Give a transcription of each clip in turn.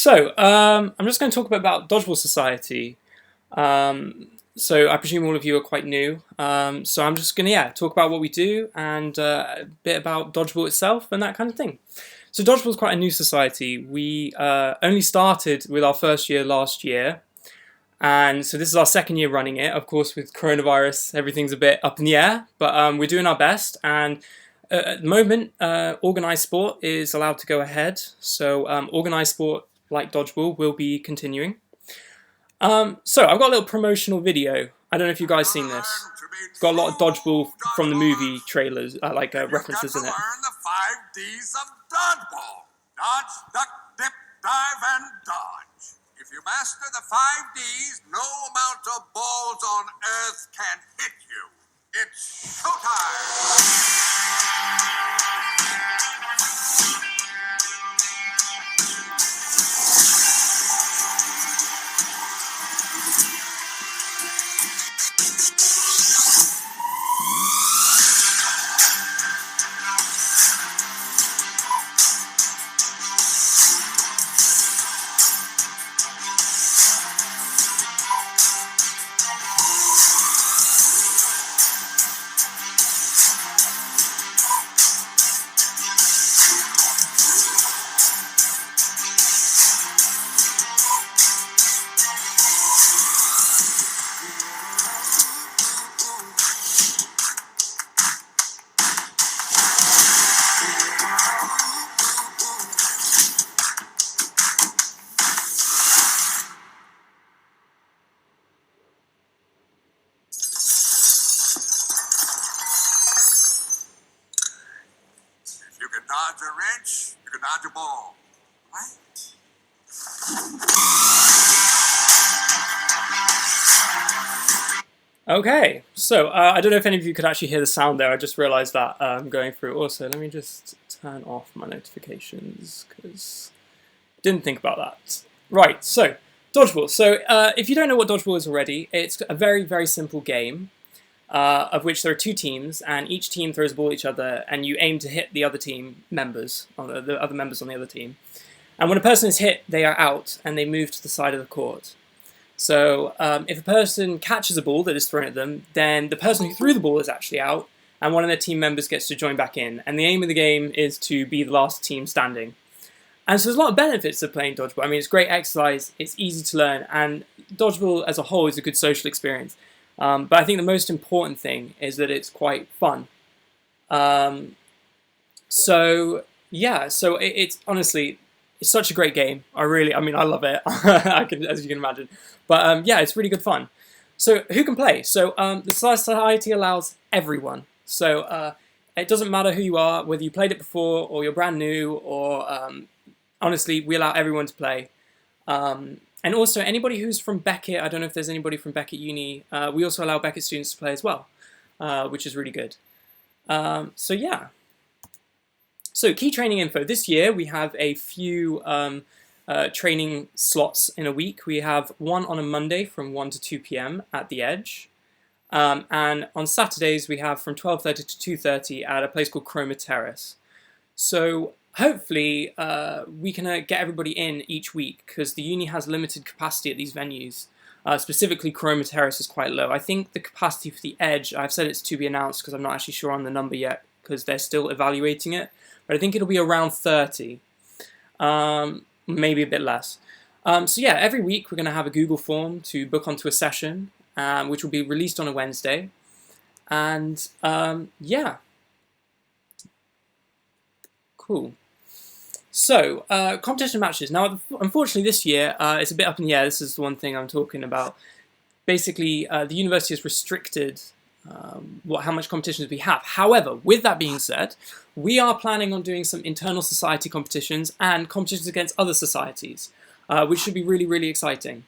I'm just going to talk a bit about Dodgeball Society. So I presume all of you are quite new. So I'm just going to talk about what we do and a bit about Dodgeball itself and that kind of thing. So Dodgeball is quite a new society. We only started with our first year last year, and so this is our second year running it. Of course, with coronavirus, everything's a bit up in the air, but we're doing our best. And at the moment, organised sport is allowed to go ahead. So organised sport like Dodgeball will be continuing. So I've got a little promotional video. I don't know if you guys seen this. It's got a lot of Dodgeball from the movie trailers, references in it. Learn the 5 Ds of Dodgeball. Dodge, duck, dip, dive, and dodge. If you master the 5 Ds, no amount of balls on Earth can hit you. It's showtime! You can dodge a wrench, you can dodge a ball. Right? Okay, so I don't know if any of you could actually hear the sound there. I just realised that going through. Also, let me just turn off my notifications because I didn't think about that. Right, so Dodgeball. So if you don't know what Dodgeball is already, it's a very, very simple game of which there are 2 teams, and each team throws a ball at each other, and you aim to hit the other team members, or the other members on the other team. And when a person is hit, they are out, and they move to the side of the court. So if a person catches a ball that is thrown at them, then the person who threw the ball is actually out, and one of their team members gets to join back in. And the aim of the game is to be the last team standing. And so there's a lot of benefits of playing Dodgeball. I mean, it's great exercise, it's easy to learn, and Dodgeball as a whole is a good social experience. But I think the most important thing is that it's quite fun. It's honestly, it's such a great game. I love it. As you can imagine. But it's really good fun. So who can play? So the society allows everyone. So it doesn't matter who you are, whether you played it before or you're brand new, or honestly, we allow everyone to play. And also anybody who's from Beckett. I don't know if there's anybody from Beckett Uni. We also allow Beckett students to play as well, which is really good. So key training info. This year we have a few training slots in a week. We have one on a Monday from 1 to 2 p.m. at the Edge. And on Saturdays we have from 12:30 to 2:30 at a place called Chroma Terrace. So hopefully we can get everybody in each week, because the uni has limited capacity at these venues. Specifically, Chroma Terrace is quite low. I think the capacity for the Edge, I've said it's to be announced because I'm not actually sure on the number yet, because they're still evaluating it. But I think it'll be around 30, maybe a bit less. Every week we're going to have a Google form to book onto a session, which will be released on a Wednesday. And cool. So, competition matches. Now, unfortunately this year, it's a bit up in the air. This is the one thing I'm talking about. Basically, the university has restricted how much competitions we have. However, with that being said, we are planning on doing some internal society competitions and competitions against other societies, which should be really, really exciting.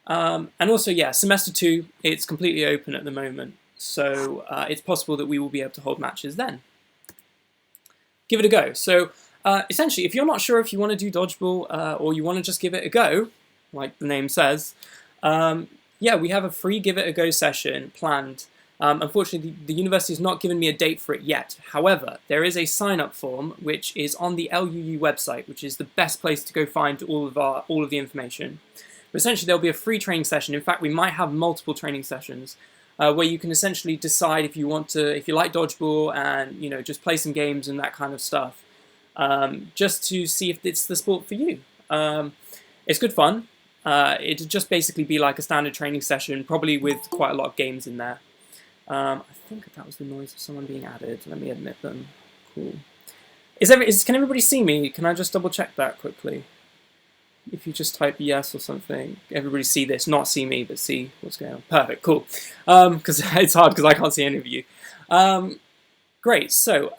And also, semester 2, it's completely open at the moment. So, it's possible that we will be able to hold matches then. Give it a go. So, essentially, if you're not sure if you want to do Dodgeball or you want to just give it a go, like the name says, we have a free Give It a Go session planned Unfortunately, the university has not given me a date for it yet. However, there is a sign-up form which is on the LUU website, which is the best place to go find all of the information. But essentially, there'll be a free training session. In fact, we might have multiple training sessions where you can essentially decide if you like dodgeball and just play some games and that kind of stuff, just to see if it's the sport for you. It's good fun. It'd just basically be like a standard training session, probably with quite a lot of games in there. I think that was the noise of someone being added. Let me admit them. Cool. Can everybody see me? Can I just double check that quickly? If you just type yes or something, everybody see this, not see me, but see what's going on. Perfect, cool. Because it's hard because I can't see any of you. Great, so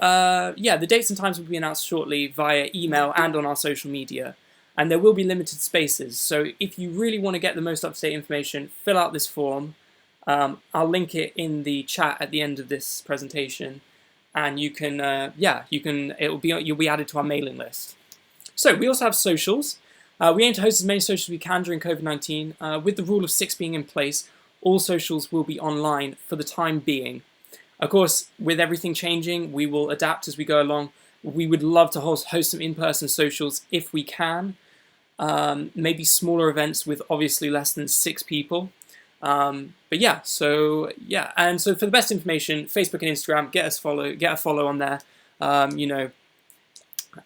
yeah, the dates and times will be announced shortly via email and on our social media. And there will be limited spaces. So if you really want to get the most up-to-date information, fill out this form. I'll link it in the chat at the end of this presentation. And you can, you'll be added to our mailing list. So we also have socials. We aim to host as many socials as we can during COVID-19. With the rule of 6 being in place, all socials will be online for the time being. Of course, with everything changing, we will adapt as we go along. We would love to host some in-person socials if we can. Maybe smaller events with obviously less than 6 people. But yeah, and so for the best information, Facebook and Instagram, get a follow on there.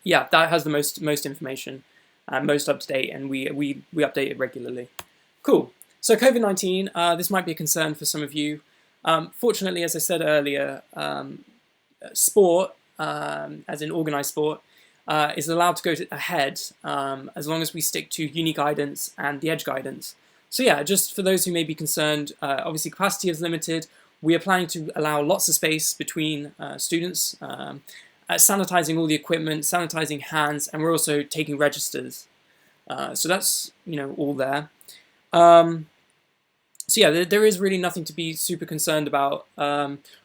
Yeah, that has the most information. Most up to date, and we update it regularly. Cool. So COVID-19, this might be a concern for some of you. Fortunately, as I said earlier, sport, as in organised sport, is allowed to go ahead as long as we stick to uni guidance and the EDGE guidance. So yeah, just for those who may be concerned, obviously capacity is limited. We are planning to allow lots of space between students. Sanitizing all the equipment, sanitizing hands, and we're also taking registers. So that's all there. So yeah, there is really nothing to be super concerned about.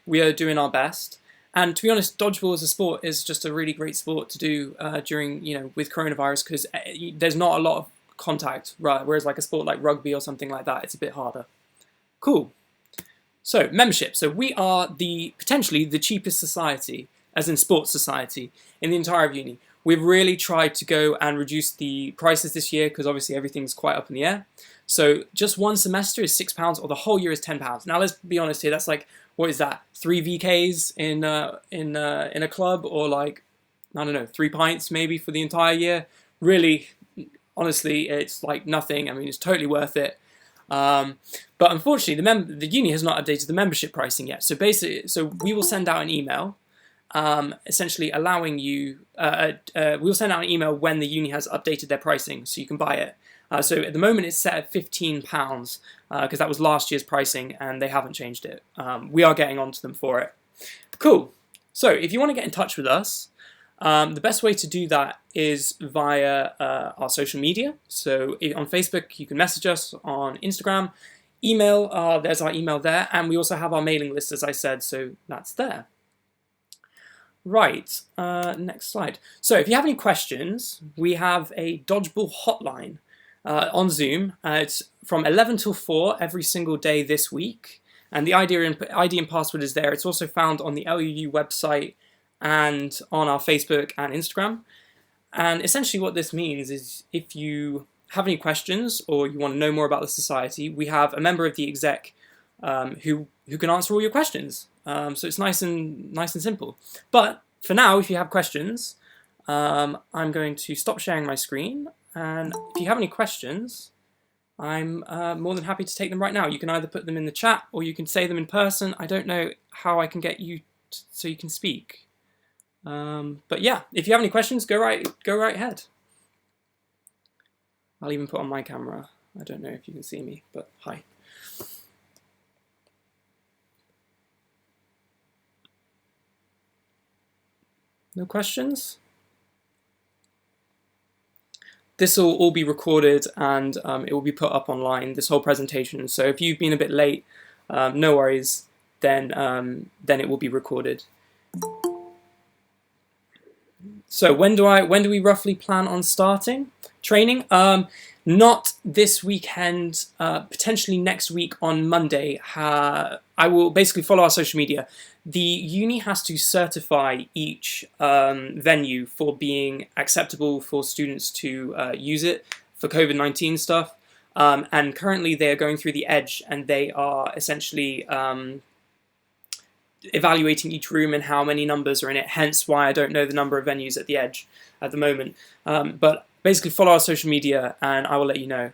We are doing our best, and to be honest, dodgeball as a sport is just a really great sport to do during with coronavirus, because there's not a lot of contact, right? Whereas like a sport like rugby or something like that, it's a bit harder. Cool. So membership. So we are potentially the cheapest society, as in sports society, in the entire of uni. We've really tried to go and reduce the prices this year because obviously everything's quite up in the air. So just one semester is £6, or the whole year is £10. Now let's be honest here. That's like, what is that? 3 VKs in a club, or like, I don't know, 3 pints maybe for the entire year. Really, honestly, it's like nothing. I mean, it's totally worth it. But unfortunately, the uni has not updated the membership pricing yet. So basically, we will send out an email. Essentially allowing you, we'll send out an email when the uni has updated their pricing so you can buy it. So at the moment it's set at £15 because that was last year's pricing and they haven't changed it. We are getting onto them for it. Cool. So if you want to get in touch with us, the best way to do that is via our social media. So on Facebook you can message us, on Instagram, email, there's our email there, and we also have our mailing list, as I said, so that's there. Right, next slide. So if you have any questions, we have a dodgeball hotline on Zoom. It's from 11 till 4 every single day this week. And the ID and password is there. It's also found on the LUU website and on our Facebook and Instagram. And essentially what this means is if you have any questions or you want to know more about the society, we have a member of the exec who can answer all your questions. So it's nice and simple. But for now, if you have questions, I'm going to stop sharing my screen. And if you have any questions, I'm more than happy to take them right now. You can either put them in the chat or you can say them in person. I don't know how I can get you so you can speak. But yeah, if you have any questions, go right ahead. I'll even put on my camera. I don't know if you can see me, but hi. No questions? This will all be recorded and it will be put up online, this whole presentation. So if you've been a bit late, no worries, then it will be recorded. So when do we roughly plan on starting training? Not this weekend, potentially next week on Monday. I will basically follow our social media. The uni has to certify each venue for being acceptable for students to use it for COVID-19 stuff. And currently they are going through the edge, and they are essentially evaluating each room and how many numbers are in it, hence why I don't know the number of venues at the edge at the moment. But basically follow our social media and I will let you know.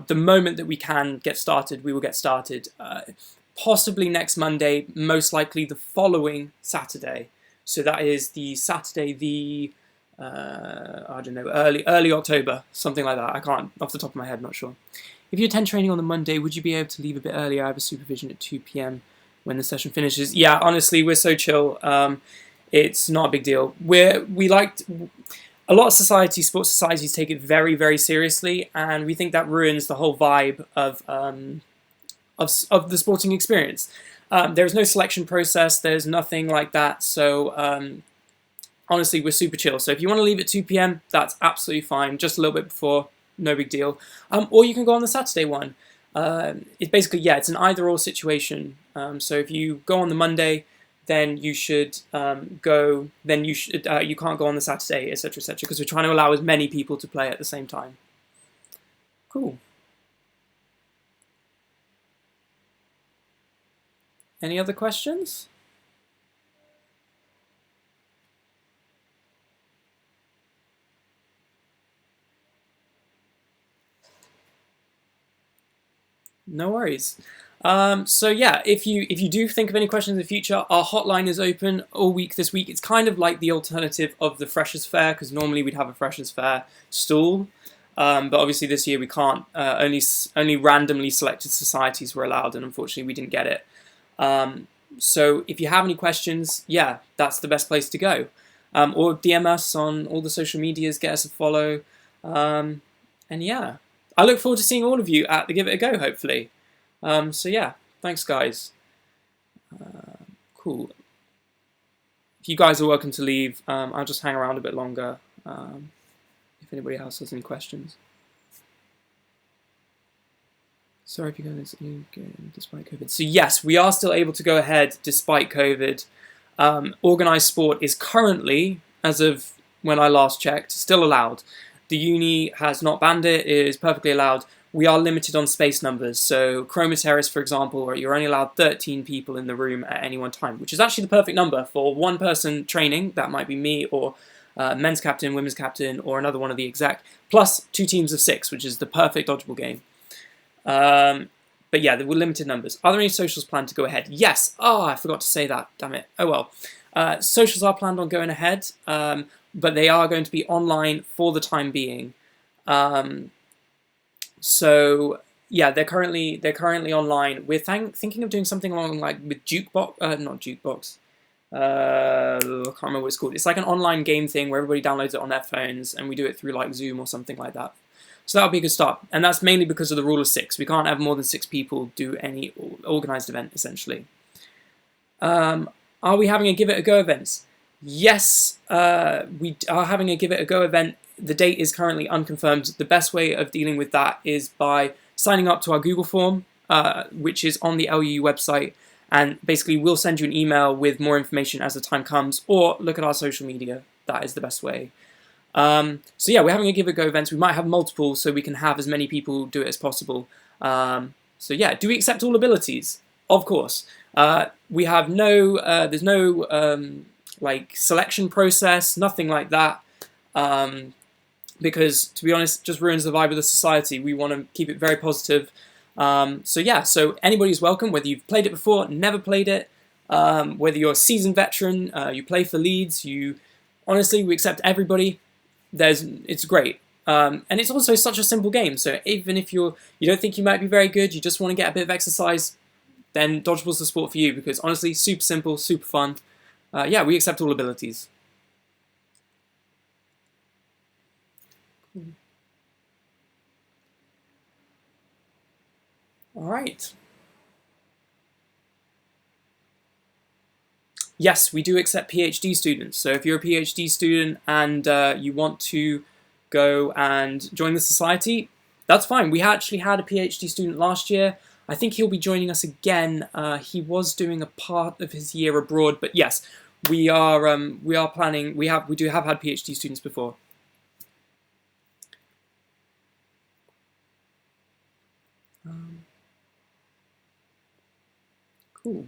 The moment that we can get started, we will get started. Possibly next Monday, most likely the following Saturday. So that is the Saturday, I don't know, early October, something like that. I can't, off the top of my head, not sure. If you attend training on the Monday, would you be able to leave a bit earlier? I have a supervision at 2 p.m. when the session finishes. Yeah, honestly, we're so chill. It's not a big deal. We liked a lot of sports societies take it very, very seriously, and we think that ruins the whole vibe of the sporting experience. There's no selection process. There's nothing like that. So honestly, we're super chill. So if you want to leave at 2 p.m., that's absolutely fine. Just a little bit before, no big deal. Or you can go on the Saturday one. It's basically, yeah, it's an either-or situation. So if you go on the Monday, then you should go. Then you can't go on the Saturday, etc., etc., because we're trying to allow as many people to play at the same time. Cool. Any other questions? No worries. So yeah, if you do think of any questions in the future, our hotline is open all week this week. It's kind of like the alternative of the Freshers Fair, because normally we'd have a Freshers Fair stall, but obviously this year we can't. Only randomly selected societies were allowed, and unfortunately we didn't get it. So if you have any questions, yeah, that's the best place to go. Or DM us on all the social medias, get us a follow, and yeah. I look forward to seeing all of you at the Give It a Go, hopefully. So yeah, thanks guys. Cool. If you guys are welcome to leave, I'll just hang around a bit longer if anybody else has any questions. Sorry if you guys despite COVID. So yes, we are still able to go ahead despite COVID. Organised sport is currently, as of when I last checked, still allowed. The uni has not banned it, it is perfectly allowed. We are limited on space numbers, so Chroma Terrace, for example, you're only allowed 13 people in the room at any one time, which is actually the perfect number for one person training, that might be me, or men's captain, women's captain, or another one of the exec, plus 2 teams of 6, which is the perfect dodgeball game. But yeah, there were limited numbers. Are there any socials planned to go ahead? Yes! Oh, I forgot to say that, damn it. Oh well. Socials are planned on going ahead, but they are going to be online for the time being. So yeah, they're currently online. We're thinking of doing something along like with Jukebox, not Jukebox. I can't remember what it's called. It's like an online game thing where everybody downloads it on their phones, and we do it through like Zoom or something like that. So that'll be a good start, and that's mainly because of the rule of 6. We can't have more than 6 people do any organised event, essentially. Are we having a Give It a Go events? Yes, we are having a Give It a Go event. The date is currently unconfirmed. The best way of dealing with that is by signing up to our Google form, which is on the LUU website, and basically we'll send you an email with more information as the time comes, or look at our social media. That is the best way. So yeah, we're having a Give It a Go events. We might have multiple, so we can have as many people do it as possible. So yeah, do we accept all abilities? Of course. We have there's no like selection process, nothing like that. Because to be honest, it just ruins the vibe of the society. We want to keep it very positive. So yeah, so anybody's welcome, whether you've played it before, never played it, whether you're a seasoned veteran, you play for Leeds, honestly, we accept everybody. It's great. And it's also such a simple game, so even if you don't think you might be very good, you just want to get a bit of exercise, then Dodgeball's the sport for you, because honestly, super simple, super fun. Yeah, we accept all abilities. All right. Yes, we do accept PhD students. So if you're a PhD student and you want to go and join the society, That's fine. We actually had a PhD student last year. I think he'll be joining us again. He was doing a part of his year abroad, but yes, we are planning. We do have had PhD students before. Cool.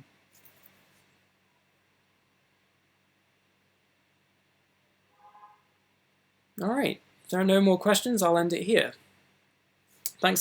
All right. If there are no more questions, I'll end it here. Thanks, guys.